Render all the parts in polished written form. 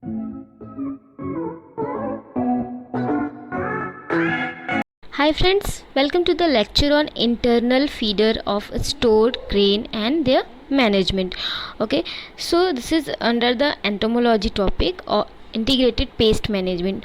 Hi friends, welcome to the lecture on internal feeder of stored grain and their management. Okay, so this is under the entomology topic or integrated pest management.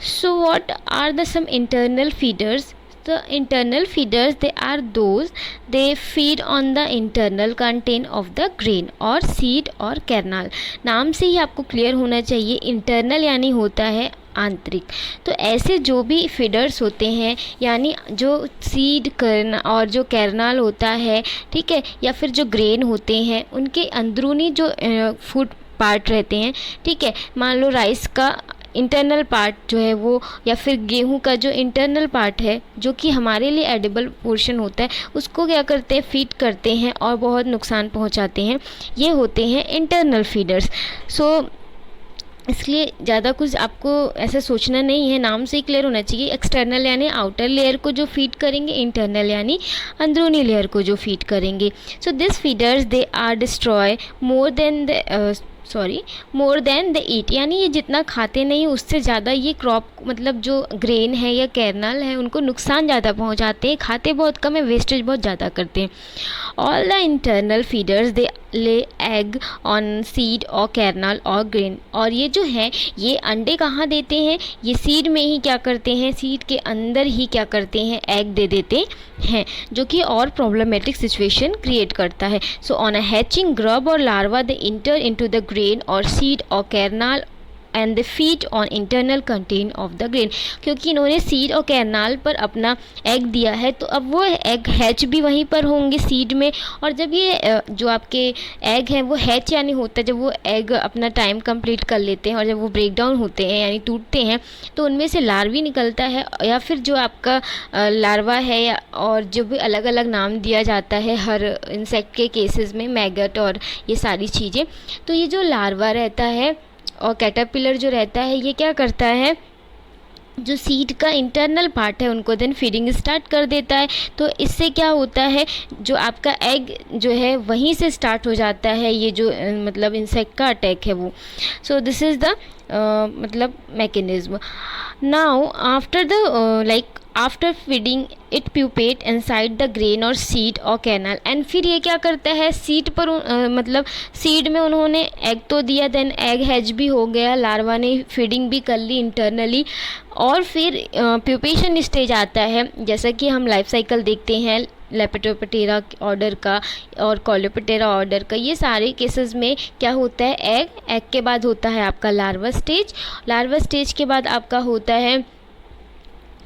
So what are the some internal feeders? The internal feeders, they are those they feed on the internal content of the grain or seed or kernel. नाम से ही आपको clear होना चाहिए, internal यानी होता है आंतरिक। तो ऐसे जो भी फीडर्स होते हैं यानी जो सीड करना और जो कैरनाल होता है, ठीक है, या फिर जो ग्रेन होते हैं उनके अंदरूनी जो फूड पार्ट रहते हैं, ठीक है, मान लो राइस का इंटरनल पार्ट जो है वो, या फिर गेहूं का जो इंटरनल पार्ट है जो कि हमारे लिए एडिबल पोर्शन होता है, उसको क्या करते हैं, फीड करते हैं और बहुत नुकसान पहुंचाते हैं। ये होते हैं इंटरनल फीडर्स। सो इसलिए ज़्यादा कुछ आपको ऐसा सोचना नहीं है, नाम से ही क्लियर होना चाहिए। एक्सटर्नल यानी आउटर लेयर को जो फीड करेंगे, इंटरनल यानी अंदरूनी लेयर को जो फीड करेंगे। So this feeders they are destroy more than the eat, यानी ये जितना खाते नहीं उससे ज़्यादा ये क्रॉप मतलब जो ग्रेन है या कैरनल है उनको नुकसान ज़्यादा पहुंचाते हैं। खाते बहुत कम है, वेस्टेज बहुत ज़्यादा करते हैं। ऑल द इंटरनल फीडर्स दे ले एग ऑन सीड और कैरनल और ग्रेन, और ये जो है ये अंडे कहाँ देते हैं, ये सीड में ही क्या करते हैं, सीड के अंदर ही क्या करते हैं, एग दे देते हैं, जो कि और प्रॉब्लमेटिक सिचुएशन क्रिएट करता है। So on a hatching grub और larva they enter into the grain और सीड और kernel and the feed on internal content of the grain. क्योंकि इन्होंने सीड और कैरनाल पर अपना एग दिया है तो अब वो एग हैच भी वहीं पर होंगे सीड में, और जब ये जो आपके एग हैं वो हैच यानी होता है जब वो एग अपना टाइम कंप्लीट कर लेते हैं और जब वो ब्रेक डाउन होते हैं यानी टूटते हैं तो उनमें से लार्वी निकलता है, या फिर जो आपका लार्वा है या और जो भी अलग अलग नाम दिया जाता है हर इंसेक्ट के केसेस में, मैगट और ये सारी चीज़ें। तो ये जो लार्वा रहता है और कैटरपिलर जो रहता है ये क्या करता है, जो सीड का इंटरनल पार्ट है उनको देन फीडिंग स्टार्ट कर देता है। तो इससे क्या होता है, जो आपका एग जो है वहीं से स्टार्ट हो जाता है ये जो मतलब इंसेक्ट का अटैक है वो। सो दिस इज़ द मतलब mechanism. Now after the like after feeding it pupate inside the grain और सीड और कैनल, एंड फिर ये क्या करता है, सीड पर मतलब सीड में उन्होंने एग तो दिया, देन एग हैच भी हो गया, लार्वा ने फीडिंग भी कर ली इंटरनली, और फिर प्यूपेशन स्टेज आता है। जैसा कि हम लाइफ साइकिल देखते हैं लेपिडोप्टेरा ऑर्डर का और कॉलियोप्टेरा ऑर्डर का, ये सारे केसेस में क्या होता है, एग के बाद होता है आपका लार्वा स्टेज, लार्वा स्टेज के बाद आपका होता है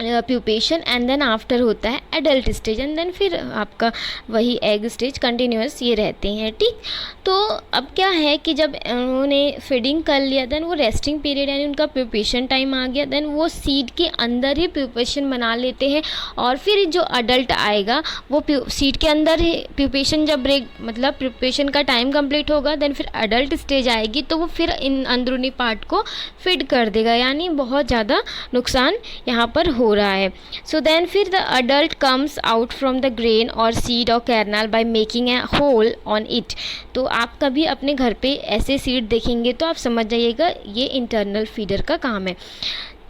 प्यूपेशन, एंड देन आफ्टर होता है एडल्ट स्टेज, एंड देन फिर आपका वही एग स्टेज कंटिन्यूस ये रहते हैं, ठीक। तो अब क्या है कि जब उन्होंने फीडिंग कर लिया देन वो रेस्टिंग पीरियड यानी उनका प्यूपेशन टाइम आ गया, देन वो सीड के अंदर ही प्यूपेशन बना लेते हैं, और फिर जो अडल्ट आएगा वो सीड के अंदर ही प्यूपेशन जब ब्रेक मतलब प्यूपेशन का टाइम कंप्लीट होगा देन फिर अडल्ट स्टेज आएगी तो वो फिर इन अंदरूनी पार्ट को फीड कर देगा, यानी बहुत ज़्यादा नुकसान यहाँ पर हो रहा है। सो देन फिर the adult comes out from the grain और सीड और kernel by making a hole on it. तो आप कभी अपने घर पे ऐसे सीड देखेंगे तो आप समझ जाइएगा ये इंटरनल फीडर का काम है।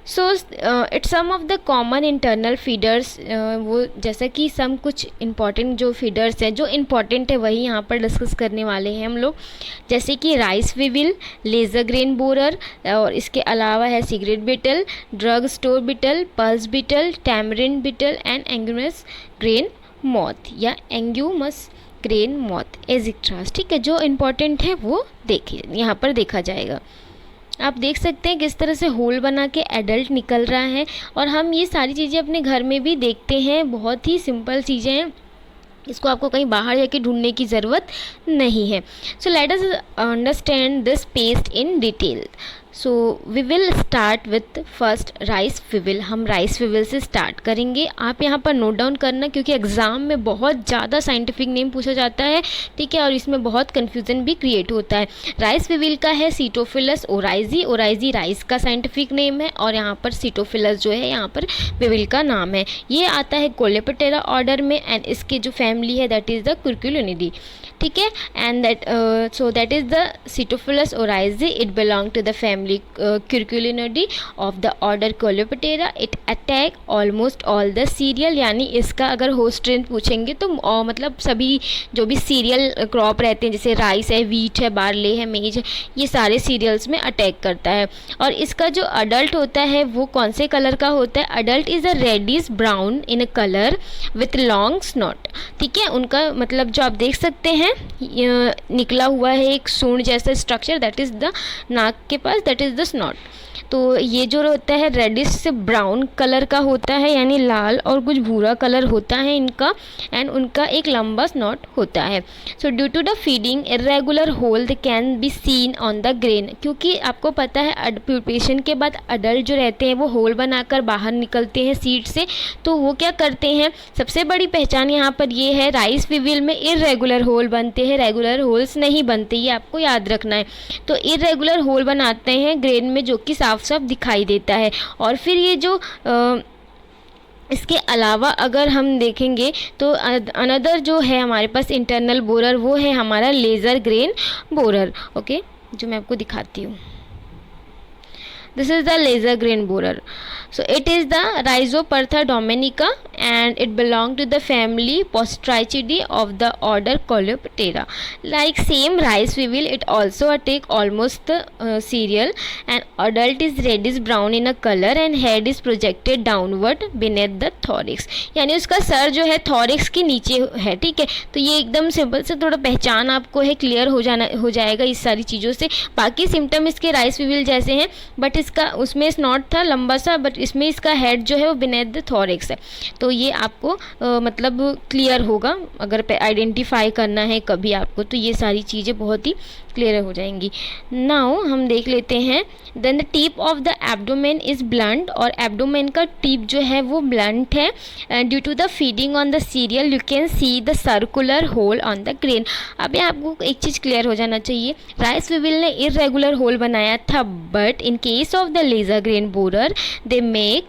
So it's some of the common internal feeders, वो जैसा कि सम कुछ इम्पॉर्टेंट जो फीडर्स हैं जो इम्पॉर्टेंट है वही यहाँ पर डिस्कस करने वाले हैं हम लोग, जैसे कि rice weevil, lesser grain borer, और इसके अलावा है cigarette beetle, drug store beetle, pulse beetle, tamarind beetle and angoumois grain moth या एंग्यूमस ग्रेन मॉथ एजिक्ट्रास, ठीक है। जो इम्पॉर्टेंट है वो देखिए यहाँ पर देखा जाएगा। आप देख सकते हैं किस तरह से होल बना के एडल्ट निकल रहा है, और हम ये सारी चीज़ें अपने घर में भी देखते हैं, बहुत ही सिंपल चीज़ें हैं, इसको आपको कहीं बाहर जाके ढूंढने की ज़रूरत नहीं है। So let us understand this pest in detail. So we will start with first rice weevil, हम राइस विविल से स्टार्ट करेंगे। आप यहाँ पर नोट डाउन करना क्योंकि एग्ज़ाम में बहुत ज़्यादा साइंटिफिक नेम पूछा जाता है, ठीक है, और इसमें बहुत कन्फ्यूज़न भी क्रिएट होता है। राइस विविल का है सीटोफिलस ओराइजी, ओराइजी राइस का साइंटिफिक नेम है, और यहाँ पर सीटोफिलस जो है यहाँ पर विविल का नाम है। ये आता है कोलेप्टेरा ऑर्डर में, एंड इसकी जो फैमिली है दैट इज़ द कुर्कुलिनिडी, ठीक है, and that so that is the Sitophilus oryzae, it belong to the family family Curculionidae of the order Coleoptera. It attack almost all the cereal, यानी इसका अगर host strength पूछेंगे तो मतलब सभी जो भी सीरियल क्रॉप रहते हैं जैसे राइस है, वीट है, बार्ले है, मेज है, ये सारे सीरियल्स में अटैक करता है। और इसका जो अडल्ट होता है वो कौन से कलर का होता है? Adult is a reddish brown in a colour with long snout. ठीक है, उनका मतलब जो आप देख सकते हैं निकला हुआ है एक सूंड जैसा स्ट्रक्चर, दैट इज़ द नाक के पास, दैट इज़ द स्नॉट। तो ये जो होता है रेडिश से ब्राउन कलर का होता है, यानी लाल और कुछ भूरा कलर होता है इनका, एंड उनका एक लंबा स्नॉट होता है। So due to the feeding irregular hole they can be seen on the grain, क्योंकि आपको पता है प्यूपेशन के बाद अडल्ट जो रहते हैं वो होल बनाकर बाहर निकलते हैं सीड से। तो वो क्या करते हैं, सबसे बड़ी पहचान यहाँ पर ये है, राइस विविल में इरेगुलर होल बनते हैं, रेगुलर होल्स नहीं बनते, ये आपको याद रखना है। तो इरेगुलर होल बनाते हैं ग्रेन में जो कि साफ साफ दिखाई देता है। और फिर ये जो इसके अलावा अगर हम देखेंगे तो अनदर जो है हमारे पास इंटरनल बोरर, वो है हमारा लेज़र ग्रेन बोरर। ओके, जो मैं आपको दिखाती हूँ, this is the laser grain borer. So it is the Rhizopertha dominica and it belong to the family Postrichidae of the order Coleoptera. Like same rice weevil, it also attack almost the cereal, and adult is reddish brown in a color and head is projected downward beneath the thorax. यानी उसका sir जो है thorax के नीचे है। ठीक है, तो ये एकदम सिंपल से थोड़ा पहचान आपको है क्लियर हो जाएगा इस सारी चीज़ों से। बाकी सिम्टम इसके राइस विविल जैसे हैं, बट इसका उसमें स्नॉट था लंबा सा, बट इसमें इसका हेड जो है वो बिनेथ द थोरेक्स है। तो ये आपको मतलब क्लियर होगा अगर आइडेंटिफाई करना है कभी आपको, तो ये सारी चीज़ें बहुत ही क्लियर हो जाएंगी। नाउ हम देख लेते हैं, then the tip of the abdomen is blunt, और एब्डोमेन का टिप जो है वो ब्लंट है। Due to the feeding on the cereal you can see the circular hole on the grain. अब आपको एक चीज़ क्लियर हो जाना चाहिए, राइस विविल ने इरेगुलर होल बनाया था, but in case of the lesser grain borer they make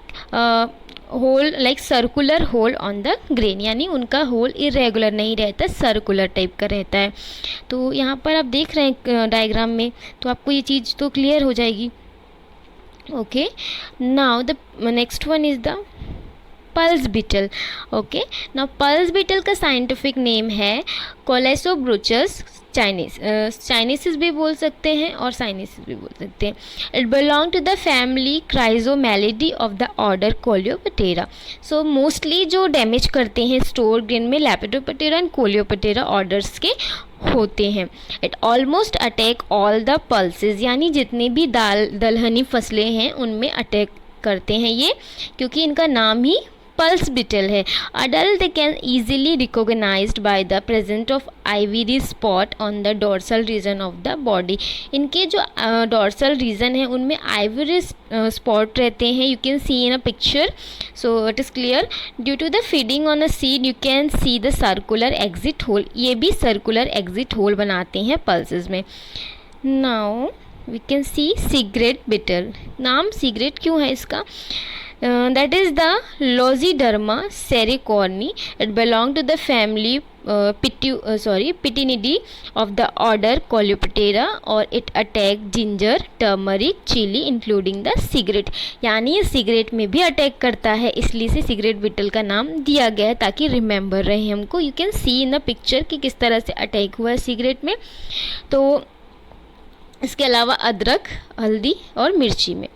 hole like circular hole on the grain, यानी उनका होल इरेगुलर नहीं रहता, सर्कुलर टाइप का रहता है। तो यहाँ पर आप देख रहे हैं डायग्राम में, तो आपको ये चीज़ तो क्लियर हो जाएगी। Okay, now the next one is the pulse beetle. Okay, now pulse beetle का साइंटिफिक नेम है कोलेसोब्रुचस चाइनीसिस भी बोल सकते हैं और साइनिसिस भी बोल सकते हैं। It belong to the family Chrysomelidae of the order Coleoptera. So mostly जो डैमेज करते हैं स्टोर ग्रेन में लेपिडोप्टेरा एंड कोलियोपटेरा ऑर्डर्स के होते हैं। It almost attack all the pulses, यानी जितने भी दलहनी फसलें हैं उनमें अटैक करते हैं ये, क्योंकि इनका नाम ही पल्स बीटल है। Adult they can easily recognized by the present of ivory spot on the dorsal region of the body. इनके जो डोर्सल रीजन है उनमें आइवरी स्पॉट रहते हैं, you can see in a picture, so it is clear. Due to the feeding on a seed you can see the circular exit hole, ये भी circular exit hole बनाते हैं pulses में। Now we can see cigarette beetle. नाम cigarette क्यों है इसका? That is the Loziderma sericorni. It belong to the family Pitinidae of the order Coleoptera, और it attack ginger, turmeric, chili including the cigarette। यानी ये cigarette में भी attack करता है, इसलिए से सिगरेट बीटल का नाम दिया गया है ताकि रिमेंबर रहे हमको। You can see in the picture कि किस तरह से अटैक हुआ है सिगरेट में। तो इसके अलावा अदरक, हल्दी और मिर्ची में।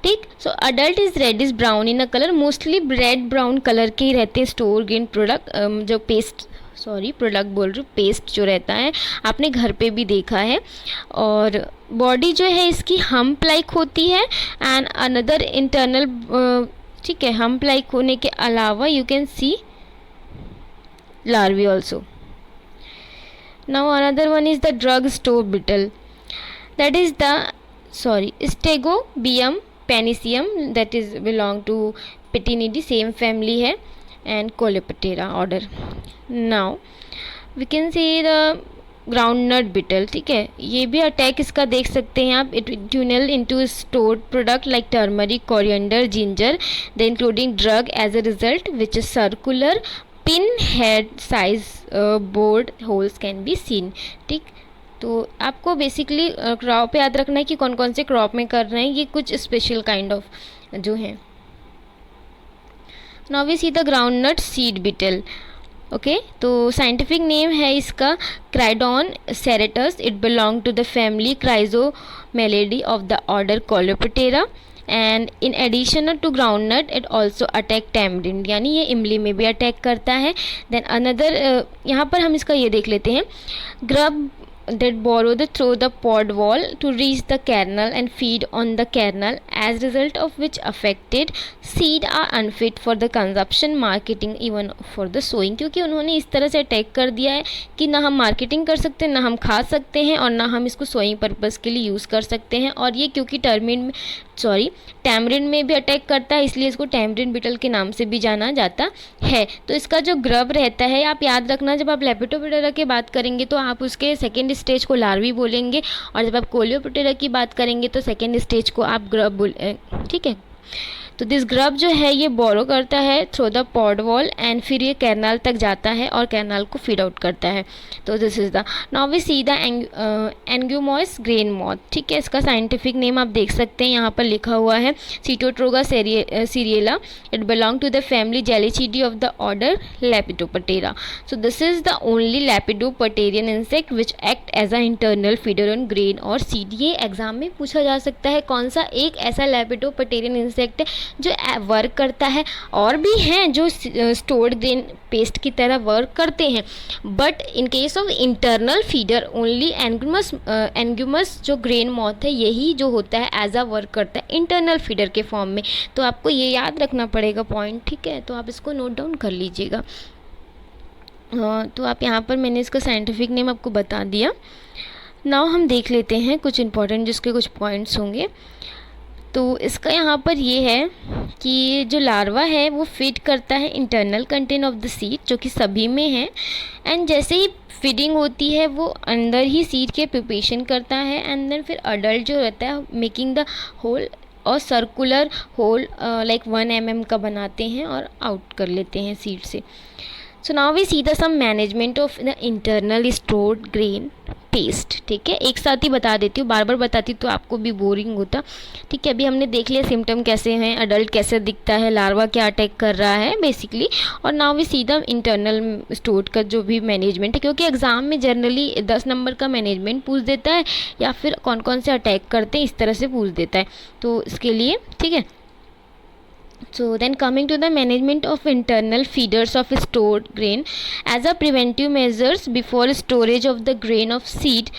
ठीक, so adult is reddish brown in a colour, mostly red brown colour के ही रहते हैं स्टोर ग्रेन प्रोडक्ट, जो प्रोडक्ट बोल रही हूँ, पेस्ट जो रहता है आपने घर पे भी देखा है। और बॉडी जो है इसकी हम्प लाइक होती है एंड अनदर इंटरनल, ठीक है, हम्प लाइक होने के अलावा you can see larvae also. Now another one is the drug store beetle, that is the Stegobium paniceum, that is belong to Pitinidae, same family है, and Coleoptera order. Now we can see the groundnut beetle। ठीक है, ये भी attack इसका देख सकते हैं आप। It tunnel into stored product like turmeric, coriander, ginger, the including drug as a result which is circular pin head size bored holes can be seen. ठीक, तो आपको बेसिकली क्रॉप याद रखना है कि कौन कौन से क्रॉप में कर रहे हैं, ये कुछ स्पेशल काइंड ऑफ जो हैं। Now we see the groundnut seed beetle. Okay, तो साइंटिफिक नेम है इसका Caryedon serratus. It belong to the family Chrysomelidae of the order Coleoptera and in addition to groundnut it also attack tamarind, यानी ये इमली में भी attack करता है। देन अनदर यहाँ पर हम इसका ये देख लेते हैं, grub that burrow through the pod wall to reach the kernel and feed on the kernel, as result of which affected seed are unfit for the consumption, marketing, even for the sowing। क्योंकि उन्होंने इस तरह से attack कर दिया है कि ना हम मार्केटिंग कर सकते हैं, ना हम खा सकते हैं, और ना हम इसको सोइंग पर्पज़ के लिए यूज़ कर सकते हैं। और ये क्योंकि टैमरिंड में भी अटैक करता है, इसलिए इसको टैमरिंड बीटल के नाम से भी जाना जाता है। तो इसका जो ग्रब रहता है, आप याद रखना, जब आप लेपिडोप्टेरा की बात करेंगे तो आप उसके सेकेंड स्टेज को लार्वी बोलेंगे, और जब आप कोलेप्टेरा की बात करेंगे तो सेकेंड स्टेज को आप ग्रब ठीक है। तो दिस ग्रब जो है ये बोरो करता है through the pod wall and फिर ये कैरनाल तक जाता है और कैरनाल को फीड आउट करता है। तो this is the now we see the angoumois grain moth. ठीक है, इसका साइंटिफिक नेम आप देख सकते हैं, यहाँ पर लिखा हुआ है Sitotroga cerealella. It belong to the family Gelechiidae of the order Lepidoptera. So this is the only lepidopteran insect which act as a internal feeder on grain और सीड। ये एग्जाम में पूछा जा सकता है, कौन सा एक ऐसा लेपिडोप्टेरियन इंसेक्ट है जो वर्क करता है। और भी हैं जो स्टोर्ड ग्रेन पेस्ट की तरह वर्क करते हैं, but in case of internal feeder only angoumois जो ग्रेन मॉथ है यही जो होता है एज अ वर्क करता है इंटरनल फीडर के फॉर्म में। तो आपको ये याद रखना पड़ेगा पॉइंट, ठीक है, तो आप इसको नोट डाउन कर लीजिएगा। तो आप यहाँ पर मैंने इसका साइंटिफिक नेम आपको बता दिया। नाउ हम देख लेते हैं कुछ इंपॉर्टेंट जिसके कुछ पॉइंट्स होंगे। तो इसका यहाँ पर ये है कि जो लार्वा है वो फीड करता है internal content of the seed, जो कि सभी में है, एंड जैसे ही फीडिंग होती है वो अंदर ही सीड के प्रिपरेशन करता है, एंड देन फिर अडल्ट जो रहता है मेकिंग द होल और सर्कुलर होल लाइक 1 mm का बनाते हैं और आउट कर लेते हैं सीड से। So now we see the some management of the internal stored grain pest. ठीक है, एक साथ ही बता देती हूँ, बार बार बताती तो आपको भी बोरिंग होता। ठीक है, अभी हमने देख लिया सिम्टम कैसे हैं, अडल्ट कैसे दिखता है, लार्वा क्या अटैक कर रहा है बेसिकली, और now we see the internal stored का जो भी मैनेजमेंट है, क्योंकि एग्जाम में जनरली 10 नंबर का मैनेजमेंट पूछ देता है या फिर कौन कौन से अटैक करते हैं इस तरह से पूछ देता है, तो इसके लिए ठीक है। So then coming to the management of internal feeders of stored grain, as a preventive measures before storage of the grain of seed,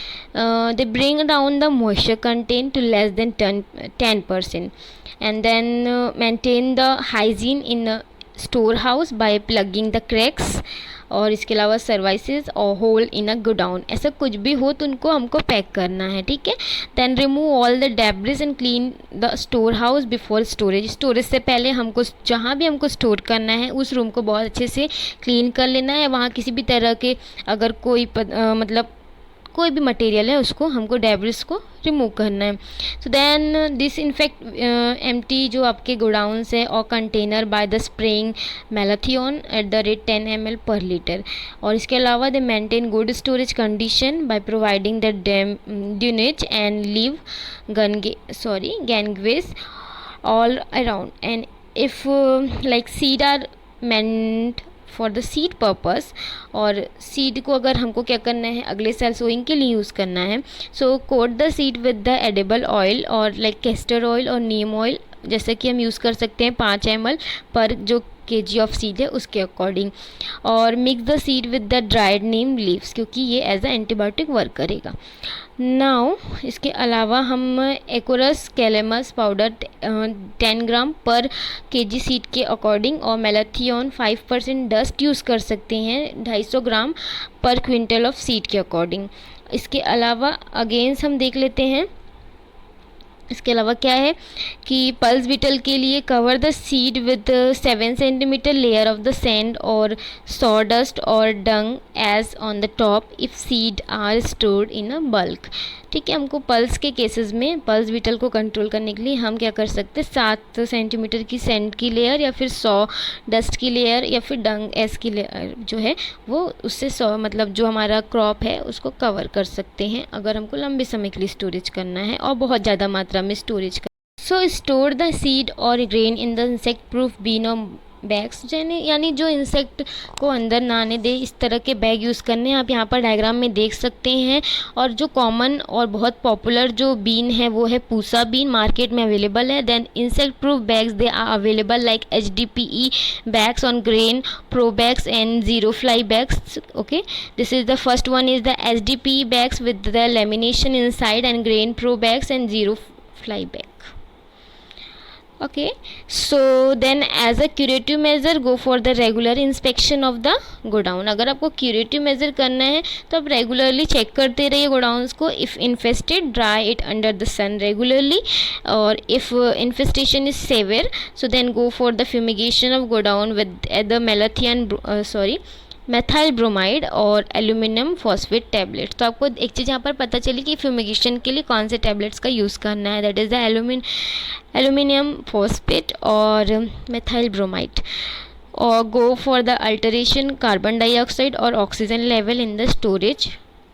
they bring down the moisture content to less than 10%, and then maintain the hygiene in the storehouse by plugging the cracks, और इसके अलावा सर्वाइसेस और whole इन अ godown, ऐसा कुछ भी हो तो उनको हमको पैक करना है। ठीक है, then remove all the debris and clean the store house before storage. Storage से पहले हमको जहाँ भी हमको स्टोर करना है उस रूम को बहुत अच्छे से क्लीन कर लेना है। वहाँ किसी भी तरह के अगर कोई मतलब कोई भी मटेरियल है उसको हमको डेब्रिस को रिमूव करना है। So then this infect empty जो आपके गोडाउंस है और container by the spraying malathion at the rate 10 ml पर लीटर, और इसके अलावा they maintain good storage condition by providing the dunnage and leave gangways all around, and if like seed are meant for the seed purpose, और seed को अगर हमको क्या करना है अगले साल सोइंग के लिए यूज़ करना है, so coat the seed with the edible oil और लाइक कैस्टर ऑयल और नीम ऑयल, जैसे कि हम यूज़ कर सकते हैं 5 ml पर जो kg ऑफ सीड है उसके अकॉर्डिंग, और mix the seed with the dried Neem leaves, क्योंकि ये एज अ एंटीबायोटिक वर्क करेगा। नाउ इसके अलावा हम एकोरस कैलेमस पाउडर 10 ग्राम पर kg सीड के अकॉर्डिंग और मेलाथियन 5% डस्ट यूज़ कर सकते हैं 250 ग्राम पर क्विंटल ऑफ सीड के अकॉर्डिंग। इसके अलावा अगेंस्ट हम देख लेते हैं इसके अलावा क्या है कि पल्स बीटल के लिए cover the seed with 7 centimetre layer of the sand और सॉडस्ट और dung as on the top if seed are stored in a bulk. ठीक है, हमको पल्स के केसेस में पल्स बीटल को कंट्रोल करने के लिए हम क्या कर सकते हैं, 7 सेंटीमीटर की सैंड की लेयर या फिर 100 डस्ट की लेयर या फिर डंग एस की लेयर जो है वो उससे 100 मतलब जो हमारा क्रॉप है उसको कवर कर सकते हैं अगर हमको लंबे समय के लिए स्टोरेज करना है और बहुत ज़्यादा मात्रा में स्टोरेज कर। सो स्टोर द सीड और grain in the insect proof bin और बैग्स, यानी जो इंसेक्ट को अंदर ना आने दे इस तरह के बैग यूज़ करने हैं। आप यहाँ पर डायग्राम में देख सकते हैं। और जो कॉमन और बहुत पॉपुलर जो बीन है वो है पूसा बीन, मार्केट में अवेलेबल है। Then insect proof bags they are available like HDPE bags on grain pro bags and zero fly bags. Okay, this is the first one is the HDPE bags with the lamination inside and grain pro bags and zero fly bag. Okay, so then as a curative measure go for the regular inspection of the godown। अगर आपको curative measure करना है तो आप regularly check करते रहिए godowns को। if infested dry it under the sun regularly और if infestation is severe so then go for the fumigation of godown with either methyl bromide और एल्यूमिनियम फॉस्फेट टैबलेट। तो आपको एक चीज़ यहाँ पर पता चली कि फ्यूमिगेशन के लिए कौन से टैबलेट्स का यूज़ करना है, that is the aluminium phosphate और मेथाइल ब्रोमाइड। और go for the alteration carbon dioxide और oxygen level in the storage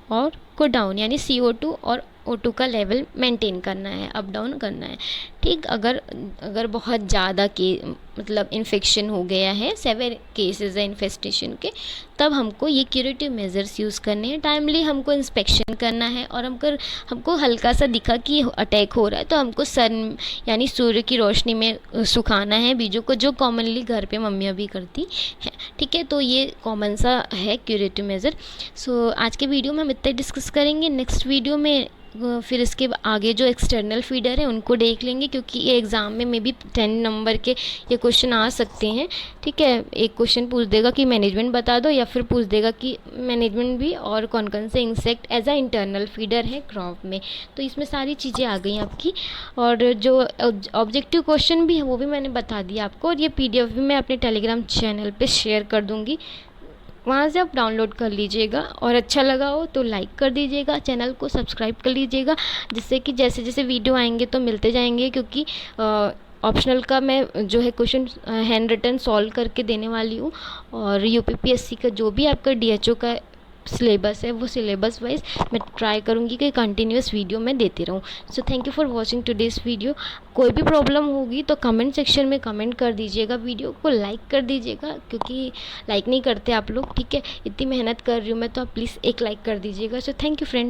और को डाउन, यानी CO2 और O2 का लेवल मेंटेन करना है, अप डाउन करना है। ठीक, अगर बहुत ज़्यादा के मतलब इन्फेक्शन हो गया है, सेवेर केसेस है इन्फेस्टेशन के, तब हमको ये क्यूरेटिव मेजर्स यूज़ करने हैं। टाइमली हमको इंस्पेक्शन करना है और हमको हल्का सा दिखा कि अटैक हो रहा है तो हमको सन यानी सूर्य की रोशनी में सुखाना है बीजों को, जो कॉमनली घर पे मम्मियाँ भी करती हैं। ठीक है, तो ये कॉमन सा है क्यूरेटिव मेज़र। सो आज के वीडियो में हम इतना डिस्कस करेंगे। नेक्स्ट वीडियो में फिर इसके आगे जो एक्सटर्नल फीडर है उनको देख लेंगे, क्योंकि ये एग्ज़ाम में मे बी 10 नंबर के ये क्वेश्चन आ सकते हैं। ठीक है, एक क्वेश्चन पूछ देगा कि मैनेजमेंट बता दो, या फिर पूछ देगा कि मैनेजमेंट भी और कौन कौन से insect as a internal feeder है क्रॉप में। तो इसमें सारी चीज़ें आ गई आपकी, और जो ऑब्जेक्टिव क्वेश्चन भी है वो भी मैंने बता दिया आपको। और ये PDF भी मैं अपने टेलीग्राम चैनल पर शेयर कर दूँगी, वहाँ से आप डाउनलोड कर लीजिएगा। और अच्छा लगा हो तो लाइक कर दीजिएगा, चैनल को सब्सक्राइब कर लीजिएगा, जिससे कि जैसे जैसे वीडियो आएंगे तो मिलते जाएंगे। क्योंकि ऑप्शनल का मैं जो है क्वेश्चन हैंड रिटन सॉल्व करके देने वाली हूँ, और UPPSC का जो भी आपका DHO का सिलेबस है वो सिलेबस वाइज मैं ट्राई करूँगी कि कंटिन्यूस वीडियो मैं देती रहूँ। So thank you for watching today's video. कोई भी प्रॉब्लम होगी तो कमेंट सेक्शन में कमेंट कर दीजिएगा, वीडियो को लाइक कर दीजिएगा, क्योंकि लाइक नहीं करते आप लोग। ठीक है, इतनी मेहनत कर रही हूँ मैं, तो आप प्लीज़ एक लाइक कर दीजिएगा। So thank you friend.